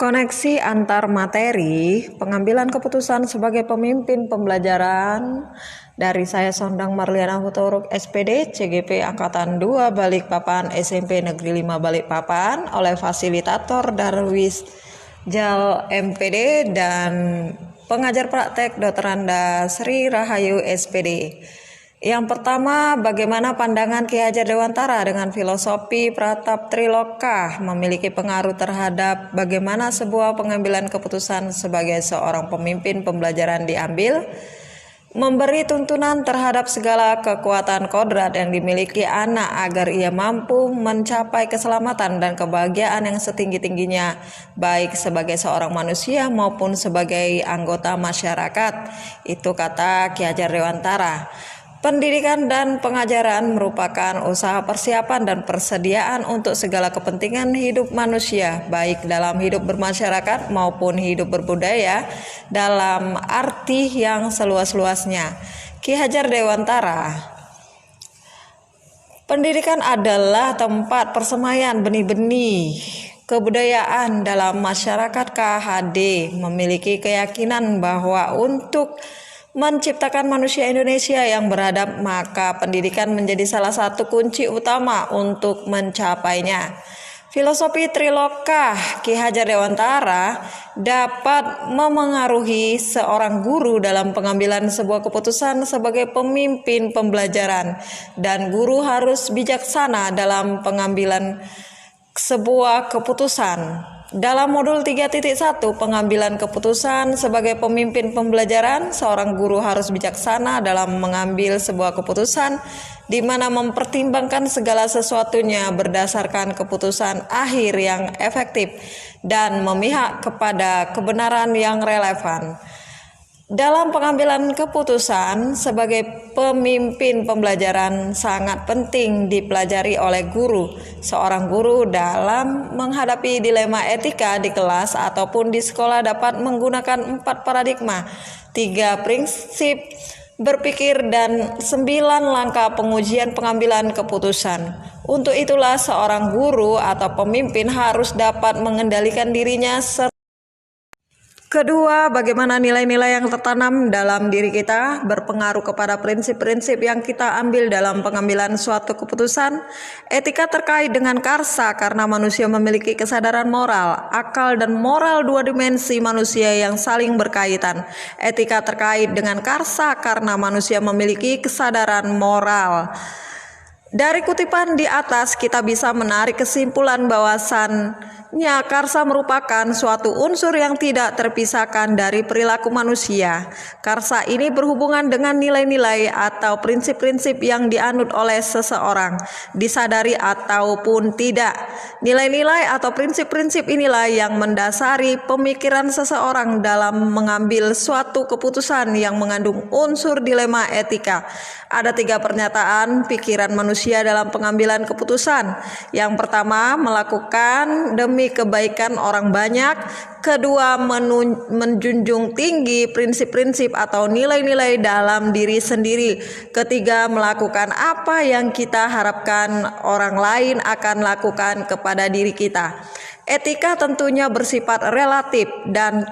Koneksi antar materi, pengambilan keputusan sebagai pemimpin pembelajaran dari saya Sondang Marliana Hutoruk SPD CGP Angkatan 2 Balikpapan SMP Negeri 5 Balikpapan oleh fasilitator Darwis Jal MPD dan pengajar praktek Dr. Anda Sri Rahayu SPD. Yang pertama, bagaimana pandangan Ki Hajar Dewantara dengan filosofi Pratap Triloka memiliki pengaruh terhadap bagaimana sebuah pengambilan keputusan sebagai seorang pemimpin pembelajaran diambil, memberi tuntunan terhadap segala kekuatan kodrat yang dimiliki anak agar ia mampu mencapai keselamatan dan kebahagiaan yang setinggi-tingginya, baik sebagai seorang manusia maupun sebagai anggota masyarakat. Itu kata Ki Hajar Dewantara. Pendidikan dan pengajaran merupakan usaha persiapan dan persediaan untuk segala kepentingan hidup manusia, baik dalam hidup bermasyarakat maupun hidup berbudaya dalam arti yang seluas-luasnya. Ki Hajar Dewantara. Pendidikan adalah tempat persemaian benih-benih kebudayaan dalam masyarakat. KHD memiliki keyakinan bahwa untuk menciptakan manusia Indonesia yang beradab, maka pendidikan menjadi salah satu kunci utama untuk mencapainya. Filosofi Triloka Ki Hajar Dewantara dapat memengaruhi seorang guru dalam pengambilan sebuah keputusan sebagai pemimpin pembelajaran, dan guru harus bijaksana dalam pengambilan sebuah keputusan. Dalam modul 3.1 pengambilan keputusan sebagai pemimpin pembelajaran, seorang guru harus bijaksana dalam mengambil sebuah keputusan di mana mempertimbangkan segala sesuatunya berdasarkan keputusan akhir yang efektif dan memihak kepada kebenaran yang relevan. Dalam pengambilan keputusan sebagai pemimpin pembelajaran sangat penting dipelajari oleh guru. Seorang guru dalam menghadapi dilema etika di kelas ataupun di sekolah dapat menggunakan 4 paradigma, 3 prinsip berpikir, dan 9 langkah pengujian pengambilan keputusan. Untuk itulah seorang guru atau pemimpin harus dapat mengendalikan dirinya. Kedua, bagaimana nilai-nilai yang tertanam dalam diri kita berpengaruh kepada prinsip-prinsip yang kita ambil dalam pengambilan suatu keputusan. Etika terkait dengan karsa karena manusia memiliki kesadaran moral, akal dan moral, 2 dimensi manusia yang saling berkaitan. Etika terkait dengan karsa karena manusia memiliki kesadaran moral. Dari kutipan di atas kita bisa menarik kesimpulan bahwasannya karsa merupakan suatu unsur yang tidak terpisahkan dari perilaku manusia. Karsa ini berhubungan dengan nilai-nilai atau prinsip-prinsip yang dianut oleh seseorang, disadari ataupun tidak. Nilai-nilai atau prinsip-prinsip inilah yang mendasari pemikiran seseorang dalam mengambil suatu keputusan yang mengandung unsur dilema etika. Ada 3 pernyataan pikiran manusia dalam pengambilan keputusan. Yang pertama, melakukan demi kebaikan orang banyak. Kedua, menjunjung tinggi prinsip-prinsip atau nilai-nilai dalam diri sendiri. Ketiga, melakukan apa yang kita harapkan orang lain akan lakukan kepada diri kita. Etika tentunya bersifat relatif dan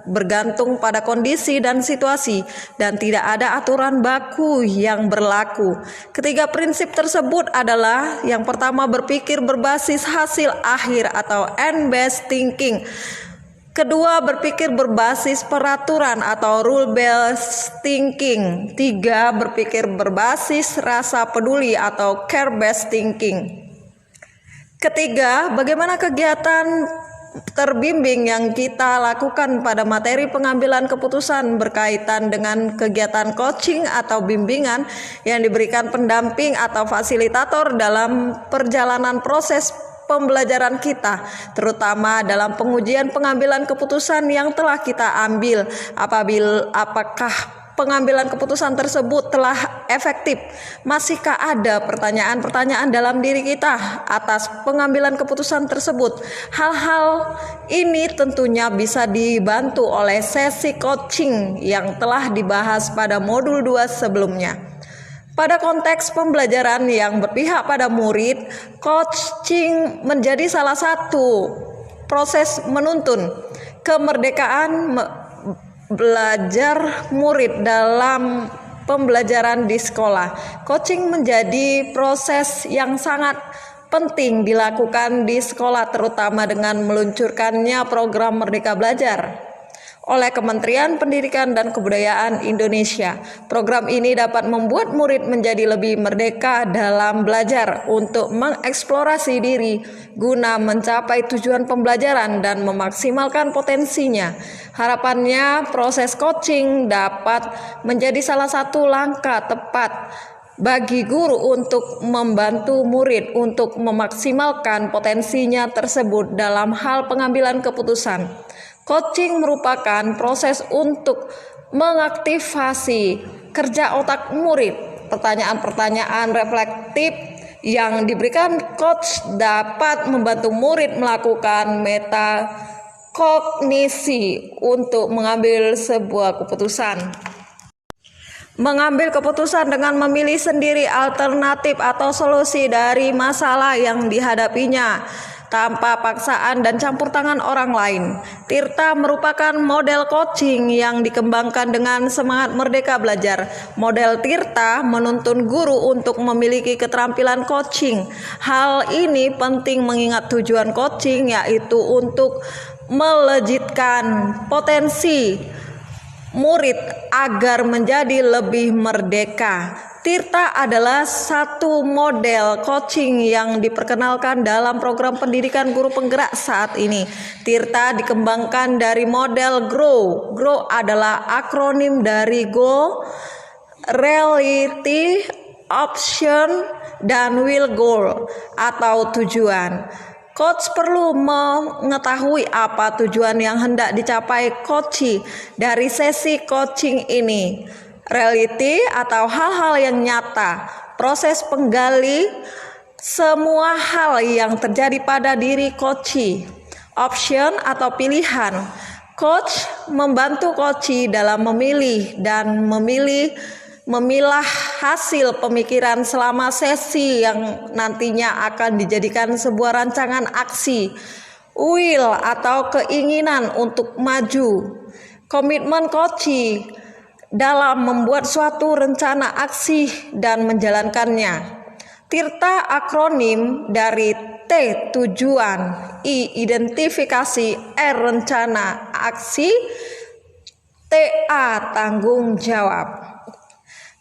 bergantung pada kondisi dan situasi, dan tidak ada aturan baku yang berlaku. Ketiga prinsip tersebut adalah: yang pertama, berpikir berbasis hasil akhir atau end-based thinking. Kedua, berpikir berbasis peraturan atau rule-based thinking. 3, berpikir berbasis rasa peduli atau care-based thinking. Ketiga, bagaimana kegiatan terbimbing yang kita lakukan pada materi pengambilan keputusan berkaitan dengan kegiatan coaching atau bimbingan yang diberikan pendamping atau fasilitator dalam perjalanan proses pembelajaran kita, terutama dalam pengujian pengambilan keputusan yang telah kita ambil. Apakah pengambilan keputusan tersebut telah efektif? Masihkah ada pertanyaan-pertanyaan dalam diri kita atas pengambilan keputusan tersebut? Hal-hal ini tentunya bisa dibantu oleh sesi coaching yang telah dibahas pada modul 2 sebelumnya. Pada konteks pembelajaran yang berpihak pada murid, coaching menjadi salah satu proses menuntun kemerdekaan belajar murid dalam pembelajaran di sekolah. Coaching menjadi proses yang sangat penting dilakukan di sekolah, terutama dengan meluncurkannya program Merdeka Belajar oleh Kementerian Pendidikan dan Kebudayaan Indonesia. Program ini dapat membuat murid menjadi lebih merdeka dalam belajar untuk mengeksplorasi diri guna mencapai tujuan pembelajaran dan memaksimalkan potensinya. Harapannya proses coaching dapat menjadi salah satu langkah tepat bagi guru untuk membantu murid untuk memaksimalkan potensinya tersebut dalam hal pengambilan keputusan. Coaching merupakan proses untuk mengaktifasi kerja otak murid. Pertanyaan-pertanyaan reflektif yang diberikan coach dapat membantu murid melakukan metakognisi untuk mengambil sebuah keputusan. Mengambil keputusan dengan memilih sendiri alternatif atau solusi dari masalah yang dihadapinya tanpa paksaan dan campur tangan orang lain. Tirta merupakan model coaching yang dikembangkan dengan semangat merdeka belajar. Model Tirta menuntun guru untuk memiliki keterampilan coaching. Hal ini penting mengingat tujuan coaching yaitu untuk melejitkan potensi murid agar menjadi lebih merdeka. Tirta adalah satu model coaching yang diperkenalkan dalam program pendidikan guru penggerak saat ini. Tirta dikembangkan dari model GROW. GROW adalah akronim dari Go, Reality, Option, dan Will Goal atau tujuan. Coach perlu mengetahui apa tujuan yang hendak dicapai coach dari sesi coaching ini. Reality atau hal-hal yang nyata, proses penggali semua hal yang terjadi pada diri coach. Option atau pilihan, coach membantu coach dalam memilih dan memilah hasil pemikiran selama sesi yang nantinya akan dijadikan sebuah rancangan aksi. Will atau keinginan untuk maju, komitmen coach dalam membuat suatu rencana aksi dan menjalankannya. Tirta akronim dari T tujuan, I identifikasi, R rencana aksi, TA tanggung jawab.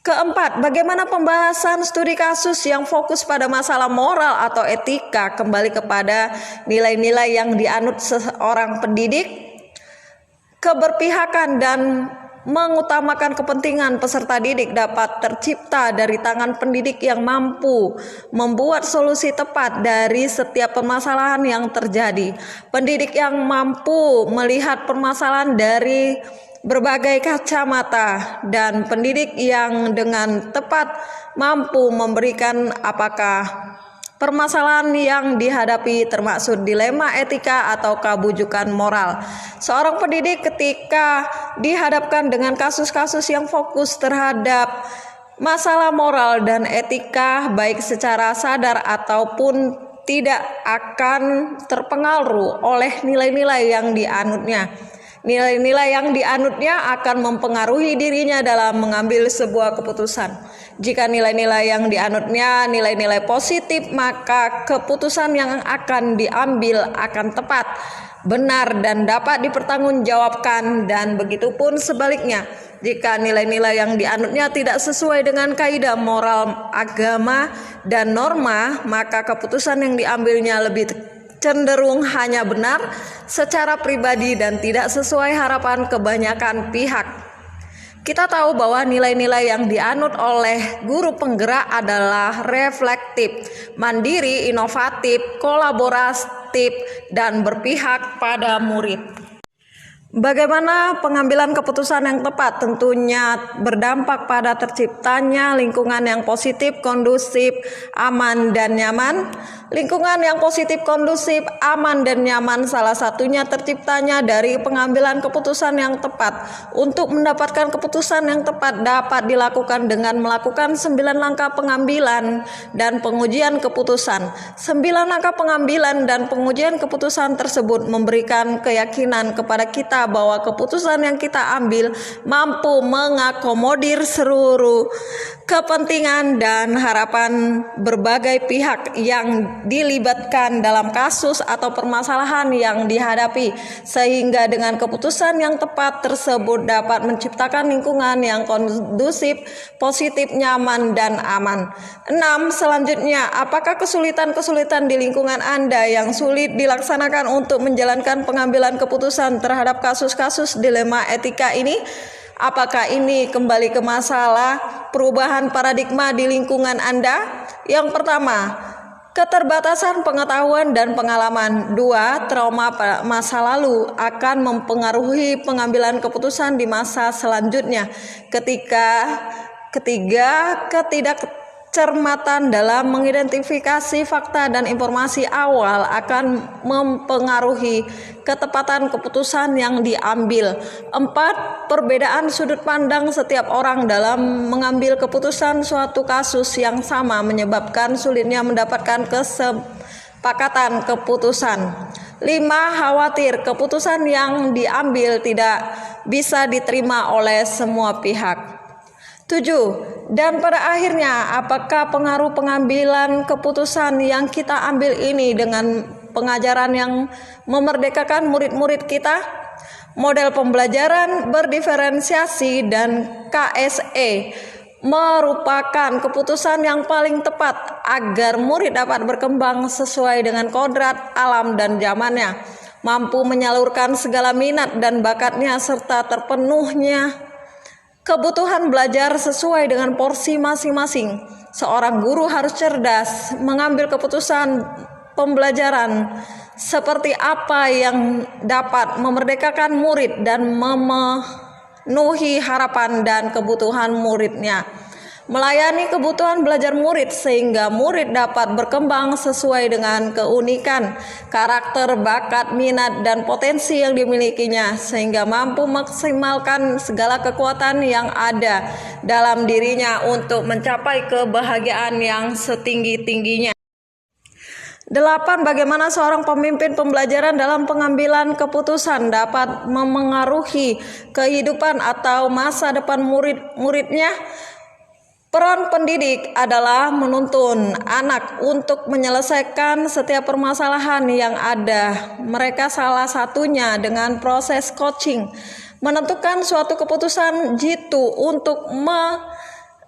Keempat, bagaimana pembahasan studi kasus yang fokus pada masalah moral atau etika kembali kepada nilai-nilai yang dianut seorang pendidik, keberpihakan dan mengutamakan kepentingan peserta didik dapat tercipta dari tangan pendidik yang mampu membuat solusi tepat dari setiap permasalahan yang terjadi. Pendidik yang mampu melihat permasalahan dari berbagai kacamata dan pendidik yang dengan tepat mampu memberikan apakah permasalahan yang dihadapi termasuk dilema etika atau kebujukan moral. Seorang pendidik ketika dihadapkan dengan kasus-kasus yang fokus terhadap masalah moral dan etika baik secara sadar ataupun tidak akan terpengaruh oleh nilai-nilai yang dianutnya. Nilai-nilai yang dianutnya akan mempengaruhi dirinya dalam mengambil sebuah keputusan. Jika nilai-nilai yang dianutnya nilai-nilai positif, maka keputusan yang akan diambil akan tepat, benar dan dapat dipertanggungjawabkan, dan begitupun sebaliknya. Jika nilai-nilai yang dianutnya tidak sesuai dengan kaidah moral agama dan norma, maka keputusan yang diambilnya lebih cenderung hanya benar secara pribadi dan tidak sesuai harapan kebanyakan pihak. Kita tahu bahwa nilai-nilai yang dianut oleh guru penggerak adalah reflektif, mandiri, inovatif, kolaboratif, dan berpihak pada murid. Bagaimana pengambilan keputusan yang tepat tentunya berdampak pada terciptanya lingkungan yang positif, kondusif, aman, dan nyaman. Lingkungan yang positif, kondusif, aman, dan nyaman salah satunya terciptanya dari pengambilan keputusan yang tepat. Untuk mendapatkan keputusan yang tepat dapat dilakukan dengan melakukan 9 langkah pengambilan dan pengujian keputusan. 9 langkah pengambilan dan pengujian keputusan tersebut memberikan keyakinan kepada kita bahwa keputusan yang kita ambil mampu mengakomodir seluruh kepentingan dan harapan berbagai pihak yang dilibatkan dalam kasus atau permasalahan yang dihadapi, sehingga dengan keputusan yang tepat tersebut dapat menciptakan lingkungan yang kondusif, positif, nyaman, dan aman. 6. Selanjutnya, apakah kesulitan-kesulitan di lingkungan Anda yang sulit dilaksanakan untuk menjalankan pengambilan keputusan terhadap kasus-kasus dilema etika ini? Apakah ini kembali ke masalah perubahan paradigma di lingkungan Anda? Yang pertama, keterbatasan pengetahuan dan pengalaman. 2. Trauma masa lalu akan mempengaruhi pengambilan keputusan di masa selanjutnya. Ketiga, ketidakcermatan dalam mengidentifikasi fakta dan informasi awal akan mempengaruhi ketepatan keputusan yang diambil. 4. Perbedaan sudut pandang setiap orang dalam mengambil keputusan suatu kasus yang sama menyebabkan sulitnya mendapatkan kesepakatan keputusan. 5. Khawatir keputusan yang diambil tidak bisa diterima oleh semua pihak. 7. Dan pada akhirnya, apakah pengaruh pengambilan keputusan yang kita ambil ini dengan pengajaran yang memerdekakan murid-murid kita? Model pembelajaran berdiferensiasi dan KSE merupakan keputusan yang paling tepat agar murid dapat berkembang sesuai dengan kodrat alam dan zamannya, mampu menyalurkan segala minat dan bakatnya serta terpenuhnya kebutuhan belajar sesuai dengan porsi masing-masing. Seorang guru harus cerdas mengambil keputusan pembelajaran seperti apa yang dapat memerdekakan murid dan memenuhi harapan dan kebutuhan muridnya. Melayani kebutuhan belajar murid sehingga murid dapat berkembang sesuai dengan keunikan, karakter, bakat, minat, dan potensi yang dimilikinya, sehingga mampu maksimalkan segala kekuatan yang ada dalam dirinya untuk mencapai kebahagiaan yang setinggi-tingginya. 8. Bagaimana seorang pemimpin pembelajaran dalam pengambilan keputusan dapat memengaruhi kehidupan atau masa depan murid-muridnya? Peran pendidik adalah menuntun anak untuk menyelesaikan setiap permasalahan yang ada. Mereka salah satunya dengan proses coaching, menentukan suatu keputusan jitu untuk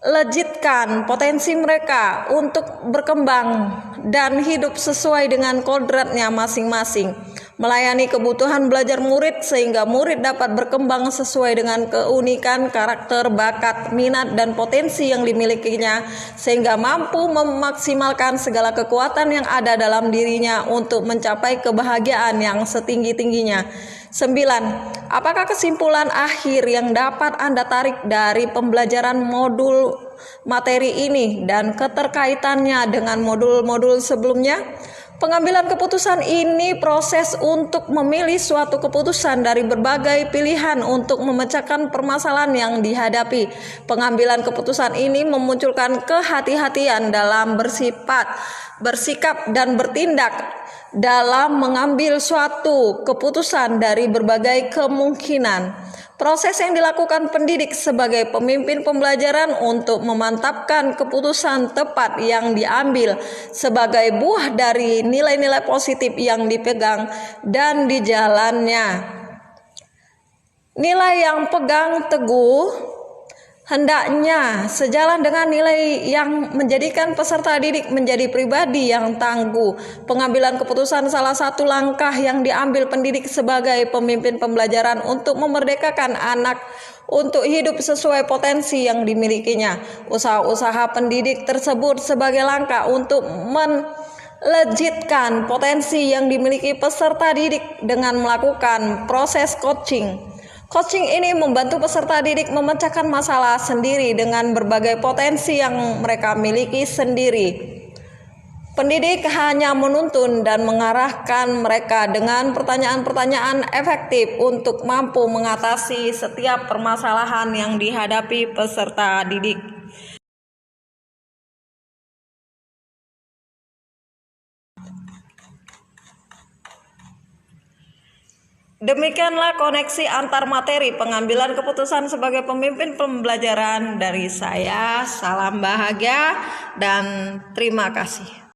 melejitkan potensi mereka untuk berkembang dan hidup sesuai dengan kodratnya masing-masing. Melayani kebutuhan belajar murid sehingga murid dapat berkembang sesuai dengan keunikan, karakter, bakat, minat, dan potensi yang dimilikinya, sehingga mampu memaksimalkan segala kekuatan yang ada dalam dirinya untuk mencapai kebahagiaan yang setinggi-tingginya. 9. Apakah kesimpulan akhir yang dapat Anda tarik dari pembelajaran modul materi ini dan keterkaitannya dengan modul-modul sebelumnya? Pengambilan keputusan ini proses untuk memilih suatu keputusan dari berbagai pilihan untuk memecahkan permasalahan yang dihadapi. Pengambilan keputusan ini memunculkan kehati-hatian dalam bersikap dan bertindak dalam mengambil suatu keputusan dari berbagai kemungkinan. Proses yang dilakukan pendidik sebagai pemimpin pembelajaran untuk memantapkan keputusan tepat yang diambil sebagai buah dari nilai-nilai positif yang dipegang dan dijalannya. Nilai yang pegang teguh hendaknya sejalan dengan nilai yang menjadikan peserta didik menjadi pribadi yang tangguh. Pengambilan keputusan salah satu langkah yang diambil pendidik sebagai pemimpin pembelajaran untuk memerdekakan anak untuk hidup sesuai potensi yang dimilikinya. Usaha-usaha pendidik tersebut sebagai langkah untuk Legitkan potensi yang dimiliki peserta didik dengan melakukan proses coaching. Coaching ini membantu peserta didik memecahkan masalah sendiri dengan berbagai potensi yang mereka miliki sendiri. Pendidik hanya menuntun dan mengarahkan mereka dengan pertanyaan-pertanyaan efektif untuk mampu mengatasi setiap permasalahan yang dihadapi peserta didik. Demikianlah koneksi antar materi pengambilan keputusan sebagai pemimpin pembelajaran dari saya. Salam bahagia dan terima kasih.